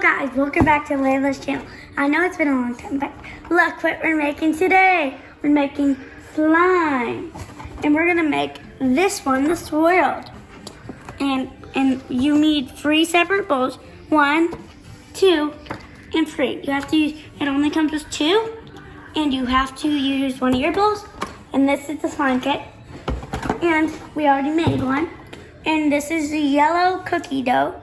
guys, welcome back to Layla's channel. I know it's been a long time, but look what we're making today. We're making slime. And we're gonna make this one, the swirled. And you need 3 separate bowls. 1, 2, and 3. You have to use, it only comes with 2. And you have to use one of your bowls. And this is the slime kit. And we already made one. And this is the yellow cookie dough.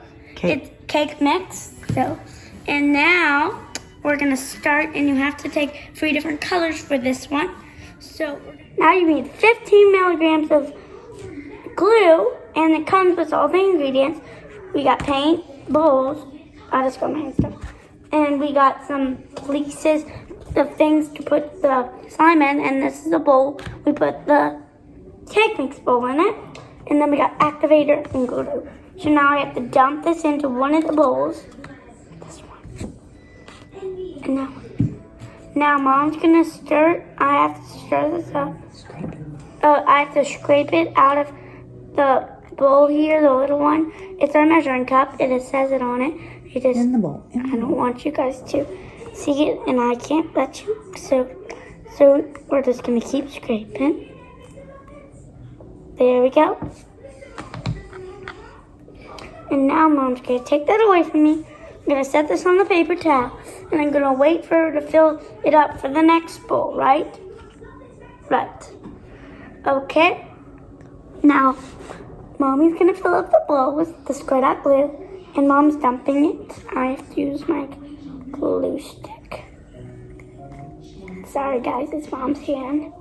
It's cake mix. So, and now we're gonna start, and you have to take 3 different colors for this one. So now you need 15 milligrams of glue, and it comes with all the ingredients. We got paint, bowls, I just got my hand stuff, and we got some fleeces, the things to put the slime in, and this is a bowl. We put the cake mix bowl in it, and then we got activator and glue. So now I have to dump this into one of the bowls. This one. And now Mom's gonna stir. I have to stir this up. I have to scrape it out of the bowl here, the little one. It's our measuring cup. It says it on it. In the bowl. I don't want you guys to see it, and I can't let you. So we're just gonna keep scraping. There we go. And now Mom's gonna take that away from me. I'm gonna set this on the paper towel, and I'm gonna wait for her to fill it up for the next bowl, right? Right. Okay. Now, Mommy's gonna fill up the bowl with the squirt out glue, and Mom's dumping it. I have to use my glue stick. Sorry guys, it's Mom's hand.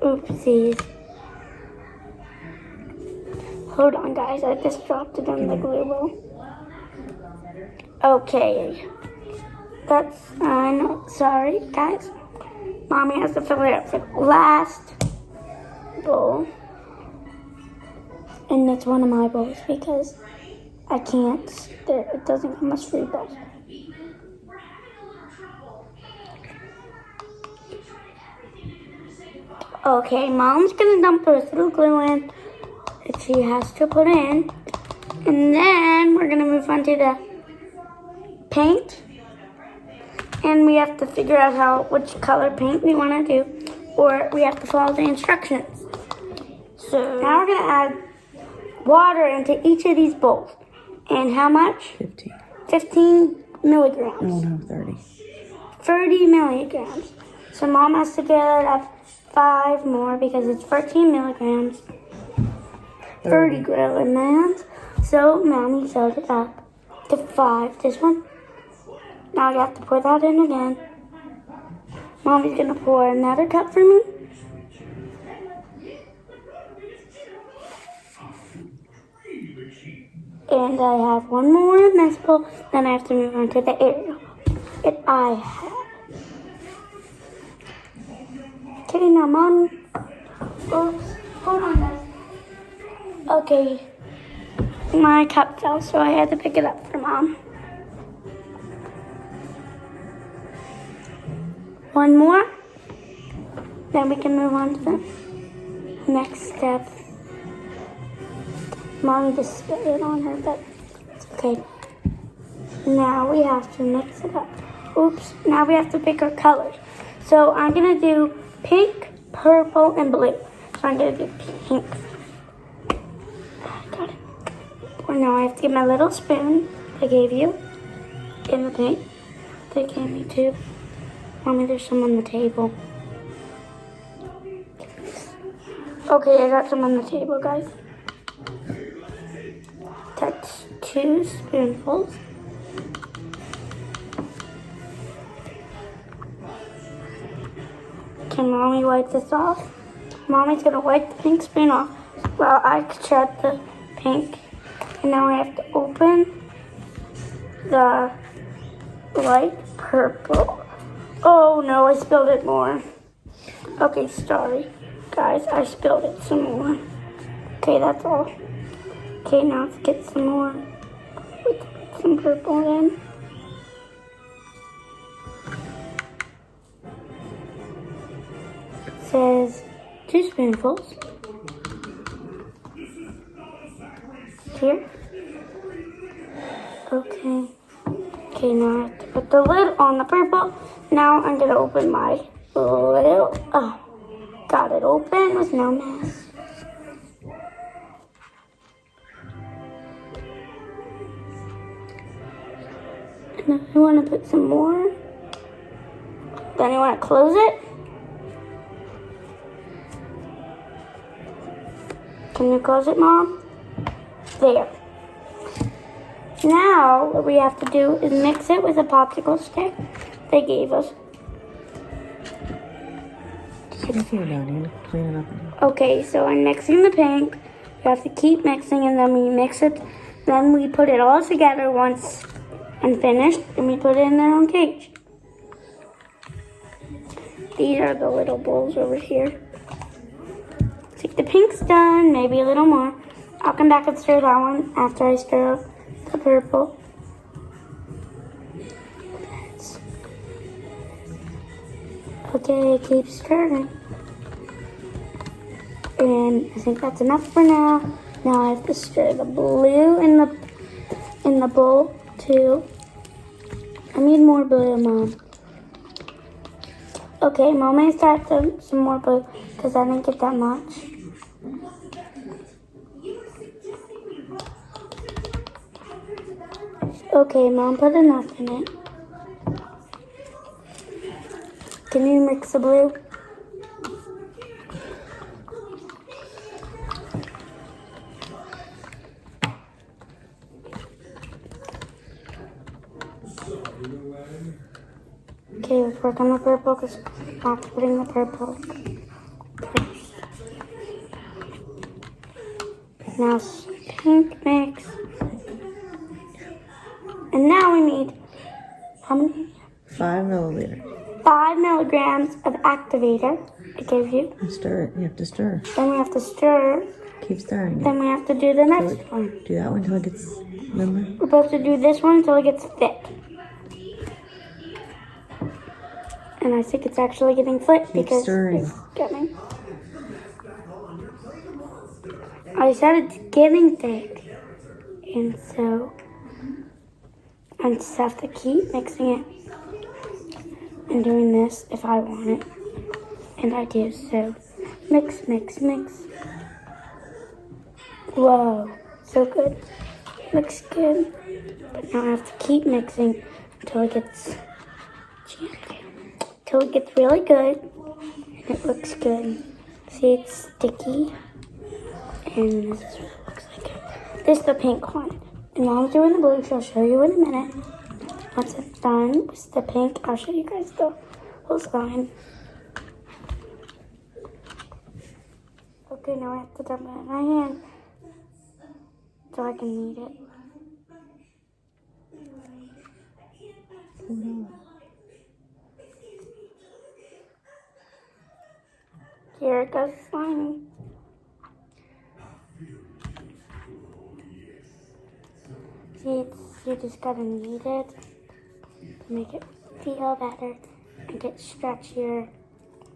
Oopsies. Hold on guys, I just dropped it in the glue bowl. Okay. That's fine. Sorry guys. Mommy has to fill it up for the last bowl. And it's one of my bowls because I can't, it doesn't come with 3 bowls. Okay, Mom's gonna dump the rest of the glue in that she has to put in. And then we're gonna move on to the paint. And we have to figure out which color paint we wanna do, or we have to follow the instructions. So now we're gonna add water into each of these bowls. And how much? 15. 15 milligrams. No, 30. 30 milligrams. So Mom has to get up 5 more because it's 14 milligrams. 30 grams. So Mommy filled it up to 5. This one. Now you have to pour that in again. Mommy's gonna pour another cup for me. And I have 1 more in this bowl. Then I have to move on to the area that I have. Okay, now Mom. Oops. Hold on, guys. Okay. My cup fell, so I had to pick it up for Mom. 1 more. Then we can move on to the next step. Mommy just spit it on her, but it's okay. Now we have to mix it up. Oops. Now we have to pick our colors. So I'm going to do pink, purple, and blue. So I'm going to do pink. Got it. Well, now I have to get my little spoon they gave you in the paint. They gave me 2. Mommy, there's some on the table. Okay, I got some on the table, guys. That's 2 spoonfuls. Can Mommy wipe this off? Mommy's gonna wipe the pink spoon off while I shred the pink. And now I have to open the light purple. Oh no, I spilled it more. Okay, sorry. Guys, I spilled it some more. Okay, that's all. Okay, now let's get some more. Let's put some purple in. It says 2 spoonfuls. here. Okay. Okay, now I have to put the lid on the purple. Now I'm gonna open my little, got it open with no mess. And then I wanna put some more. Then you wanna close it. Can you close it, Mom? There. Now, what we have to do is mix it with a popsicle stick they gave us. Just gonna put it down here, clean it up. Okay, so I'm mixing the pink. You have to keep mixing, and then we mix it. Then we put it all together once and finished, and we put it in their own cage. These are the little bowls over here. Looks like the pink's done, maybe a little more. I'll come back and stir that one after I stir up the purple. Okay, keep stirring. And I think that's enough for now. Now I have to stir the blue in the bowl too. I need more blue, Mom. Okay, Mom may start some more blue because I didn't get that much. Okay, Mom put enough in it. Can you mix the blue? Okay, let's work on the purple because Mom's putting the purple first. Now pink mix. And now we need, how many? 5 milliliters. 5 milligrams of activator. I gave you. Stir it. You have to stir. Then we have to stir. Keep stirring it. Then we have to do the next one. Do that one until it gets, remember? We're supposed to do this one until it gets thick. And I think it's actually getting thick because stirring. it's getting. I said it's getting thick. And so I just have to keep mixing it and doing this if I want it. And I do, so mix, mix, mix. Whoa, so good. Looks good. But now I have to keep mixing until it gets really good. And it looks good. See, it's sticky. And this is what it looks like. This is the pink one. And Mom's doing the blue, she'll show you in a minute. Once it's done with the pink, I'll show you guys the whole slime. Okay, now I have to dump it in my hand so I can knead it. Here it goes slimy. See, you just gotta knead it to make it feel better and get stretchier.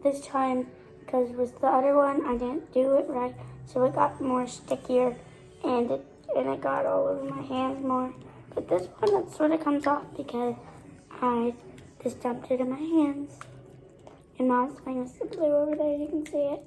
This time, because with the other one, I didn't do it right, so it got more stickier and it got all over my hands more. But this one, it sort of comes off because I just dumped it in my hands. And Mom's playing with the blue over there, you can see it.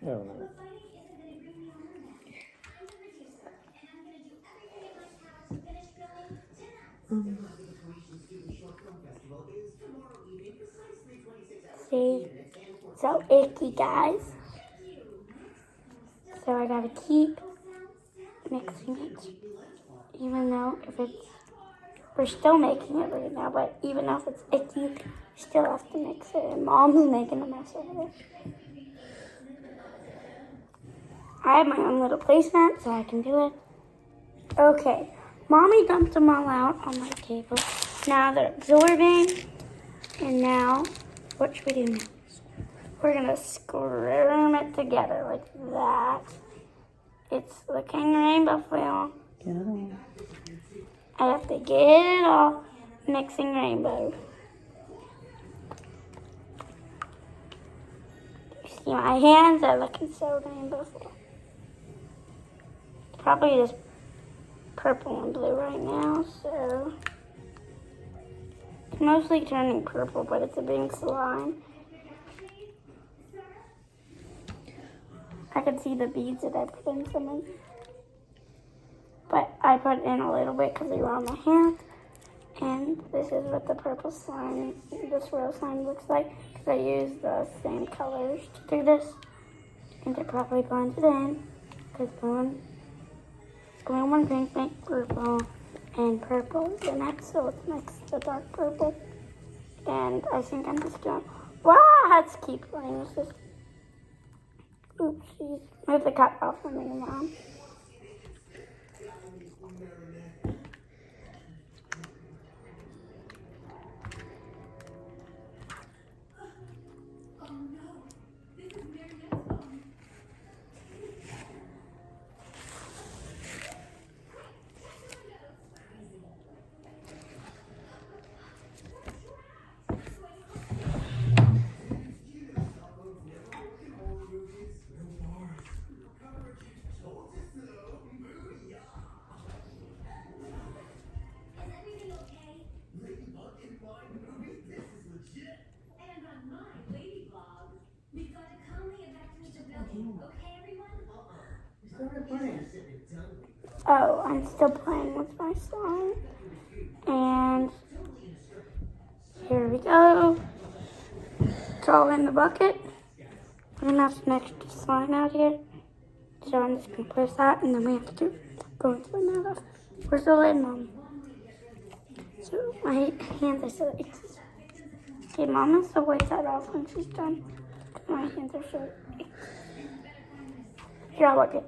Oh. See? So icky, guys. So I gotta keep mixing it. Even though we're still making it right now, but even though if it's icky, you still have to mix it. And Mom's making a mess over there. I have my own little placemat, so I can do it. Okay, Mommy dumped them all out on my table. Now they're absorbing. And now, what should we do next? We're gonna screw it together like that. It's looking rainbow foil. Get it all. I have to get it all mixing rainbow. You see my hands are looking so rainbow foil. Probably just purple and blue right now, so it's mostly turning purple, but it's a big slime. I can see the beads that I put in some in. But I put in a little bit because they were on my hand. And this is what the purple slime, this real slime looks like. Because I used the same colors to do this. And it probably blended in. Because blue and pink make purple. And purple is the next, so it's next to dark purple. And I think I'm just doing, wow, let's keep playing with this. Oopsies. Move the cup off from me, Mom. Oh, I'm still playing with my slime. And here we go. It's all in the bucket. We're gonna have some extra slime out here. So I'm just gonna push that and then we have to go into another. Where's the lid, Mom? So my hands are so itchy. Okay, Mom has to wipe that off when she's done. My hands are so itchy. Here, I'll look it.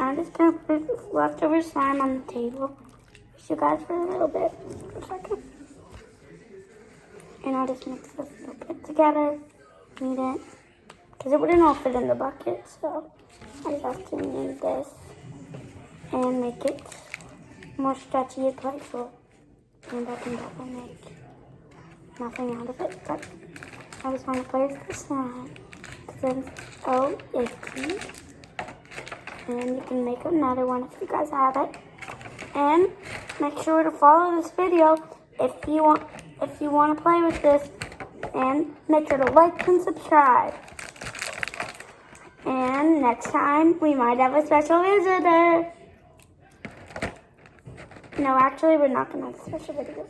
I'm just gonna put this leftover slime on the table. You guys for a little bit, for a second. And I'll just mix this a little bit together. Knead it. Because it wouldn't all fit in the bucket, so I just have to knead this and make it more stretchy and playful. And I can definitely make nothing out of it, but I just want to play with the slime. Since, oh, icky. And you can make another one if you guys have it. And make sure to follow this video if you want to play with this. And make sure to like and subscribe. And next time we might have a special visitor. No, actually we're not going to have a special visitor.